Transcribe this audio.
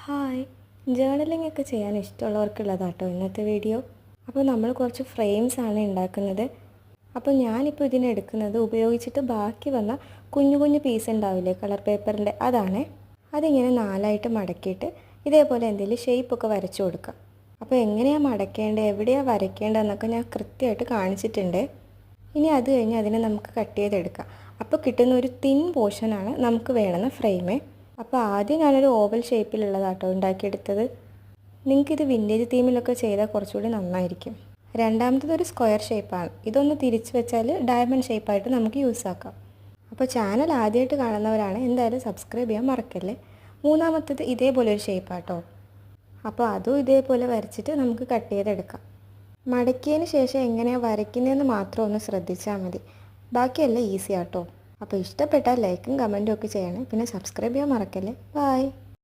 Hi, journaling ഒക്കെ ചെയ്യാൻ ഇഷ്ടമുള്ളവർക്കുള്ളതാട്ടോ ഇന്നത്തെ വീഡിയോ. അപ്പോൾ നമ്മൾ കുറച്ച് ഫ്രെയിംസ് ആണ് ഉണ്ടാക്കുന്നത്. അപ്പോൾ ഞാനിപ്പോൾ ഇതിനെടുക്കുന്നത് ഉപയോഗിച്ചിട്ട് ബാക്കി വന്ന കുഞ്ഞു കുഞ്ഞു പീസ് ഉണ്ടാവില്ലേ കളർ പേപ്പറിൻ്റെ, അതാണ്. അതിങ്ങനെ നാലായിട്ട് മടക്കിയിട്ട് ഇതേപോലെ എന്തെങ്കിലും ഷേപ്പൊക്കെ വരച്ചു കൊടുക്കാം. അപ്പോൾ എങ്ങനെയാണ് മടക്കേണ്ടത്, എവിടെയാണ് വരയ്ക്കേണ്ടതെന്നൊക്കെ ഞാൻ കൃത്യമായിട്ട് കാണിച്ചിട്ടുണ്ട്. ഇനി അത് കഴിഞ്ഞ് അതിനെ നമുക്ക് കട്ട് ചെയ്തെടുക്കാം. അപ്പോൾ കിട്ടുന്ന ഒരു തിൻ പോർഷനാണ് നമുക്ക് വേണമെന്ന ഫ്രെയിമേ. അപ്പോൾ ആദ്യം ഞാനൊരു ഓവൽ ഷേപ്പിലുള്ളതാട്ടോ ഉണ്ടാക്കിയെടുത്തത്. നിങ്ങൾക്കിത് വിൻറ്റേജ് തീമിലൊക്കെ ചെയ്താൽ കുറച്ചുകൂടി നന്നായിരിക്കും. രണ്ടാമത്തതൊരു സ്ക്വയർ ഷേപ്പാണ്. ഇതൊന്ന് തിരിച്ച് വെച്ചാൽ ഡയമണ്ട് ഷേപ്പായിട്ട് നമുക്ക് യൂസ് ആക്കാം. അപ്പോൾ ചാനൽ ആദ്യമായിട്ട് കാണുന്നവരാണ് എന്തായാലും സബ്സ്ക്രൈബ് ചെയ്യാൻ മറക്കല്ലേ. മൂന്നാമത്തത് ഇതേപോലെ ഒരു ഷേപ്പാട്ടോ. അപ്പോൾ അതും ഇതേപോലെ വരച്ചിട്ട് നമുക്ക് കട്ട് ചെയ്തെടുക്കാം. മടക്കിയതിന് ശേഷം എങ്ങനെയാണ് വരയ്ക്കുന്നതെന്ന് മാത്രം ഒന്ന് ശ്രദ്ധിച്ചാൽ മതി. ബാക്കിയെല്ലാം ഈസി ആട്ടോ. അപ്പോൾ ഇഷ്ടപ്പെട്ടാൽ ലൈക്കും കമൻറ്റും ഒക്കെ ചെയ്യണേ. പിന്നെ സബ്സ്ക്രൈബ് ചെയ്യാൻ മറക്കല്ലേ. ബൈ.